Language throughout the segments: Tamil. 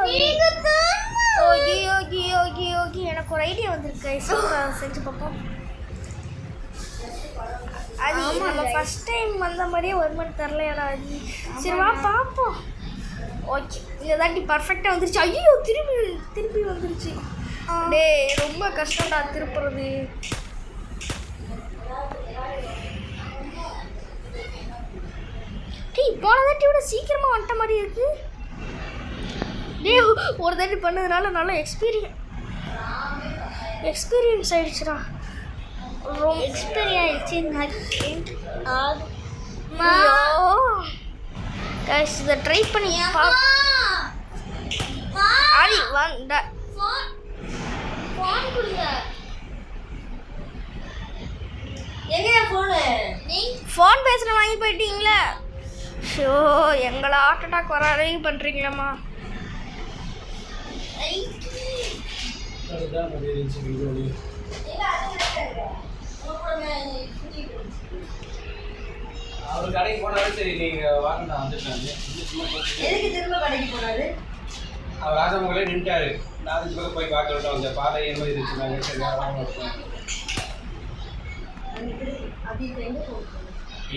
ஓகே ஓகே ஓகே ஓகே எனக்கு ஒரு ஐடியா வந்திருக்கு செஞ்சு பார்ப்போம். அது நம்ம ஃபர்ஸ்ட் டைம் வந்த மாதிரியே ஒரு மணி தரலையாடா அது. சரி வா பார்ப்போம். ஓகே இந்த தாண்டி பர்ஃபெக்டாக வந்துருச்சு. ஐயோ திருப்பி வந்துருச்சு. டே ரொம்ப கஷ்டம்டா திருப்புறது. போன தாட்டி விட சீக்கிரமாக வந்துட்ட மாதிரி இருக்கு. டே ஒரு தாட்டி பண்ணதுனால நல்லா எக்ஸ்பீரியன்ஸ் ஆயிடுச்சுடா. ரொம்ப எக்ஸ்பீரியன்ஸ் கைஸ் இதை ட்ரை பண்ணி ஆடி வாங்க ஃபோன் கொடுங்க. எங்கயா ஃபோனு? ஃபோன் பேசுகிற வாங்கி போயிட்டீங்களா? ஷோ எங்களை ஹார்ட் அட்டாக் வர வரைக்கும் பண்ணுறீங்களாம்மா? அவர் கடைக்கு போனாரு. சரி நீங்கள் வாங்க நான் வந்துட்டேன். எதுக்கு திரும்ப கடைக்கு போனாரு? அவர் ராஜமங்களே நின்ட்டாரு. 4 பக்கம் போய் பார்க்க விட்டோம். அந்த பாதை என்ன மாதிரி இருந்துச்சுனாங்க. சரி வாங்க வச்சோம்.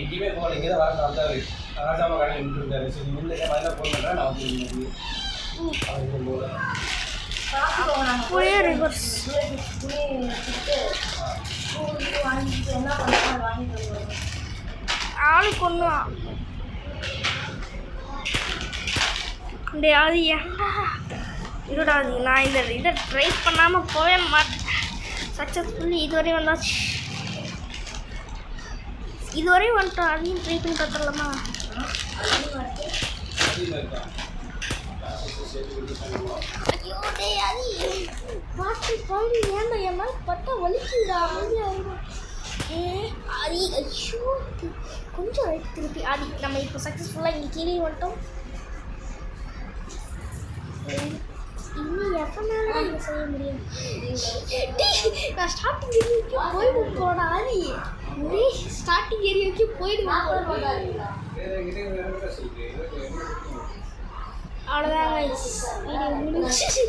எங்கேயுமே போகல. இங்கே தான் வரணும் வந்தார். ராஜாமா கடை நின்று இருந்தாரு. சரி முன்னே வந்தால் ஃபோன் பண்ணுறேன் நான் வந்து அவர் போல ஆளுக்கு ஒன்று அது ஏன்டா இருடா. அது நான் இதை ட்ரை பண்ணாமல் போவே மாட்டேன். சக்ஸஸ்ஃபுல்லி இதுவரையும் வந்தாச்சு. இதுவரையும் வந்துட்டோம். அதையும் ட்ரை பண்ணி பார்த்துடலாமா? ஐயோ டே அது பார்த்து பாரு. ஏன்டா என் மேலே பட்டா வலிக்குதுடா. அமைதியாக அது ஐயோ கொஞ்சம் ரைட் திருப்பி அது. நம்ம இப்போ சக்ஸஸ்ஃபுல்லாக இங்கே கீழே வந்துட்டோம். இன்னும் எத்தனால இதை செய்ய முடியும்? நான் ஸ்டார்டிங் ஏரியாவுக்கு போயிடுவோம் போடா. அது ஸ்டார்டிங் ஏரியாவுக்கு போயிடுவோம். அவ்வளோதான் வீடியோ முடிச்சு.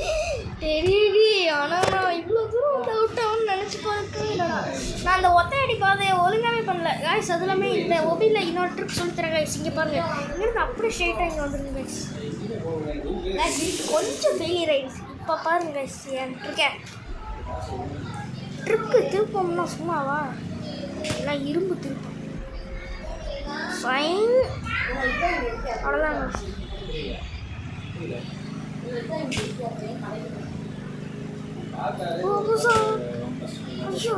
தெரியடி ஆனால் நான் இவ்வளோ தூரம் வந்து அவுட் ஆகும்னு நினச்சி பார்க்கவே. நான் அந்த ஒத்தையடி பாதையை ஒழுங்காகவே பண்ணல காய்ஸ். அது எல்லாமே இந்த ஒபியில் இன்னொரு ட்ரிப் சொல்லித்தரேன் காய்ஸ். இங்கே பாருங்கள் இங்கேருந்து அப்படியே ஸ்ட்ரெயிட்டாக இங்கே வந்துருங்க காய்ஸ். கொஞ்சம் ஃபெயிலியர் ஆகிடுச்சு. இப்போ பாருங்க காய்ஸ் இருக்கேன். ட்ரிப்பு திருப்பம்னா சும்மாவா? எல்லாம் இரும்பு திருப்பம். ஃபைன் அவ்வளோதான் காய்ஸ். ஐயோ